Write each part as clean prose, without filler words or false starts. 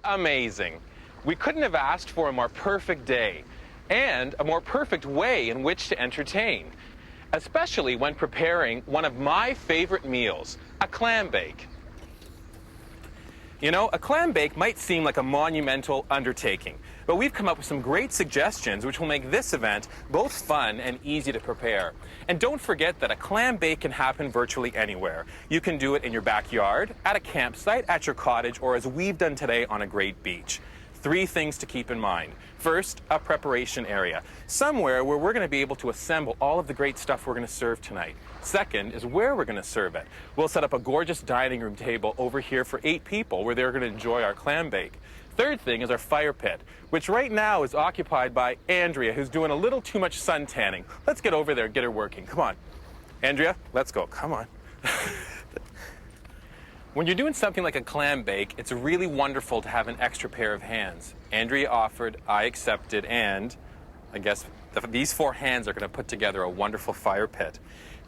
Amazing. We couldn't have asked for a more perfect day and a more perfect way in which to entertain, especially when preparing one of my favorite meals, a clam bake. You know, a clam bake might seem like a monumental undertaking, but we've come up with some great suggestions which will make this event both fun and easy to prepare. And don't forget that a clam bake can happen virtually anywhere. You can do it in your backyard, at a campsite, at your cottage, or as we've done today on a great beach. 3 things to keep in mind. First, a preparation area, somewhere where we're going to be able to assemble all of the great stuff we're going to serve tonight. Second is where we're going to serve it. We'll set up a gorgeous dining room table over here for 8 people where they're going to enjoy our clam bake. Third thing is our fire pit, which right now is occupied by Andrea, who's doing a little too much sun tanning. Let's get over there and get her working. Come on. Andrea, let's go. Come on. When you're doing something like a clam bake, it's really wonderful to have an extra pair of hands. Andrea offered, I accepted, and I guess these 4 hands are going to put together a wonderful fire pit.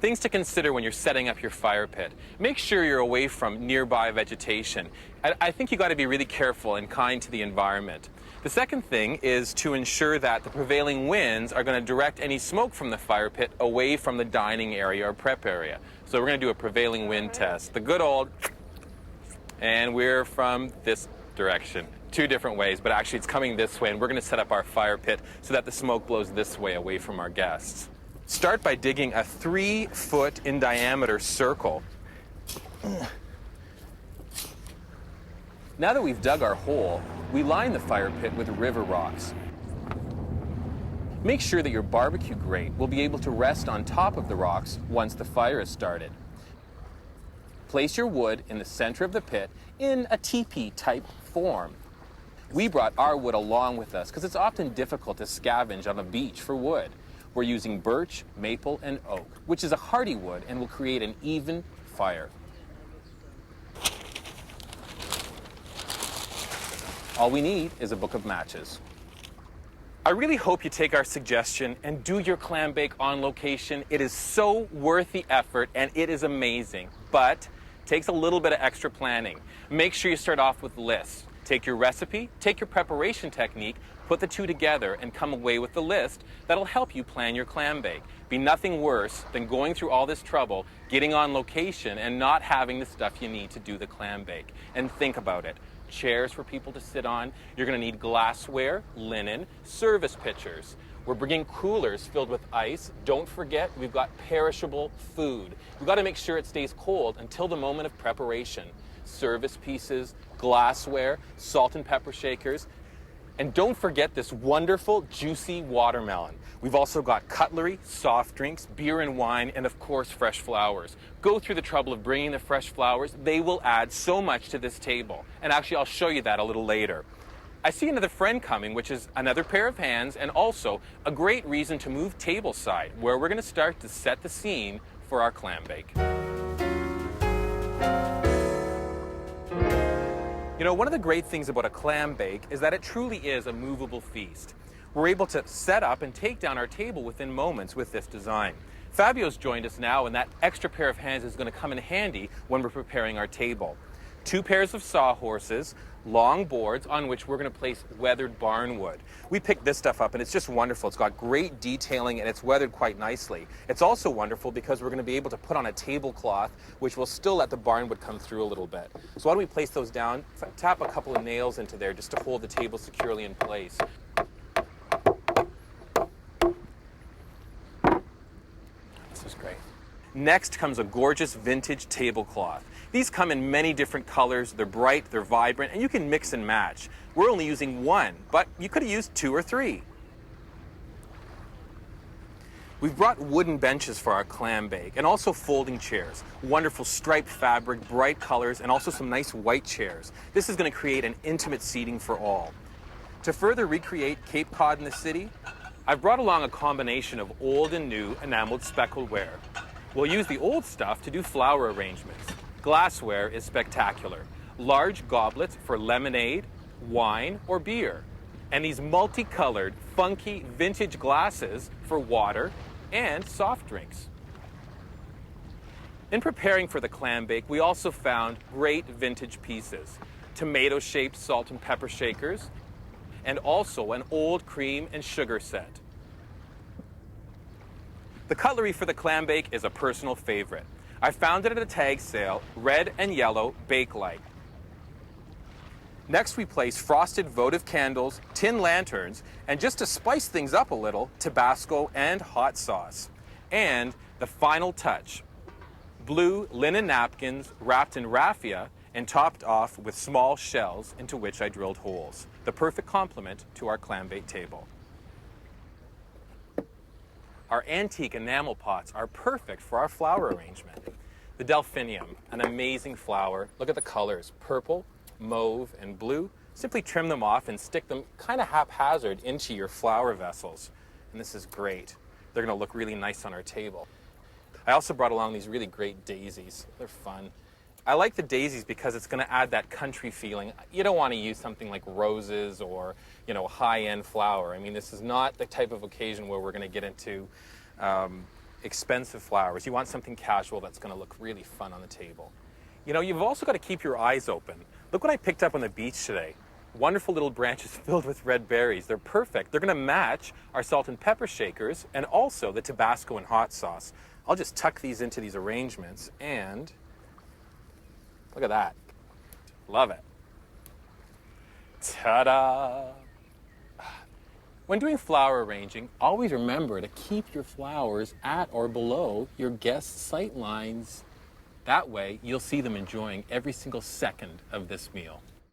Things to consider when you're setting up your fire pit. Make sure you're away from nearby vegetation. I think you got to be really careful and kind to the environment. The second thing is to ensure that the prevailing winds are going to direct any smoke from the fire pit away from the dining area or prep area. So we're going to do a prevailing wind test. The good old... And we're from this direction. 2 different ways, but actually it's coming this way, and we're going to set up our fire pit so that the smoke blows this way away from our guests. Start by digging a 3-foot in diameter circle. Now that we've dug our hole, we line the fire pit with river rocks. Make sure that your barbecue grate will be able to rest on top of the rocks once the fire is started. Place your wood in the center of the pit in a teepee type form. We brought our wood along with us because it's often difficult to scavenge on a beach for wood. We're using birch, maple, and oak, which is a hardy wood and will create an even fire. All we need is a book of matches. I really hope you take our suggestion and do your clam bake on location. It is so worth the effort and it is amazing, but it takes a little bit of extra planning. Make sure you start off with lists. Take your recipe, take your preparation technique, put the 2 together and come away with the list that'll help you plan your clam bake. Be nothing worse than going through all this trouble, getting on location and not having the stuff you need to do the clam bake. And think about it. Chairs for people to sit on. You're going to need glassware, linen, service pitchers. We're bringing coolers filled with ice. Don't forget, we've got perishable food. We've got to make sure it stays cold until the moment of preparation. Service pieces, glassware, salt and pepper shakers. And don't forget this wonderful, juicy watermelon. We've also got cutlery, soft drinks, beer and wine, and of course, fresh flowers. Go through the trouble of bringing the fresh flowers. They will add so much to this table. And actually, I'll show you that a little later. I see another friend coming, which is another pair of hands and also a great reason to move table side, where we're going to start to set the scene for our clam bake. You know, one of the great things about a clam bake is that it truly is a movable feast. We're able to set up and take down our table within moments with this design. Fabio's joined us now, and that extra pair of hands is going to come in handy when we're preparing our table. 2 pairs of sawhorses, long boards on which we're going to place weathered barnwood. We picked this stuff up and it's just wonderful. It's got great detailing and it's weathered quite nicely. It's also wonderful because we're going to be able to put on a tablecloth which will still let the barnwood come through a little bit. So why don't we place those down, tap a couple of nails into there just to hold the table securely in place. This is great. Next comes a gorgeous vintage tablecloth. These come in many different colors. They're bright, they're vibrant, and you can mix and match. We're only using 1, but you could have used 2 or 3. We've brought wooden benches for our clam bake and also folding chairs. Wonderful striped fabric, bright colors, and also some nice white chairs. This is going to create an intimate seating for all. To further recreate Cape Cod in the city, I've brought along a combination of old and new enameled speckled ware. We'll use the old stuff to do flower arrangements. Glassware is spectacular. Large goblets for lemonade, wine, or beer. And these multicolored, funky, vintage glasses for water and soft drinks. In preparing for the clam bake, we also found great vintage pieces. tomato-shaped salt and pepper shakers, and also an old cream and sugar set. The cutlery for the clam bake is a personal favorite. I found it at a tag sale, red and yellow Bakelite. Next, we place frosted votive candles, tin lanterns, and just to spice things up a little, Tabasco and hot sauce. And the final touch, blue linen napkins wrapped in raffia and topped off with small shells into which I drilled holes. The perfect complement to our clam bake table. Our antique enamel pots are perfect for our flower arrangement. The delphinium, an amazing flower. Look at the colors, purple, mauve, and blue. Simply trim them off and stick them kind of haphazard into your flower vessels. And this is great. They're going to look really nice on our table. I also brought along these really great daisies. They're fun. I like the daisies because it's going to add that country feeling. You don't want to use something like roses or, high-end flower. I mean, this is not the type of occasion where we're going to get into expensive flowers. You want something casual that's going to look really fun on the table. You've also got to keep your eyes open. Look what I picked up on the beach today. Wonderful little branches filled with red berries. They're perfect. They're going to match our salt and pepper shakers and also the Tabasco and hot sauce. I'll just tuck these into these arrangements and look at that. Love it. Ta-da! When doing flower arranging, always remember to keep your flowers at or below your guests' sight lines. That way, you'll see them enjoying every single second of this meal.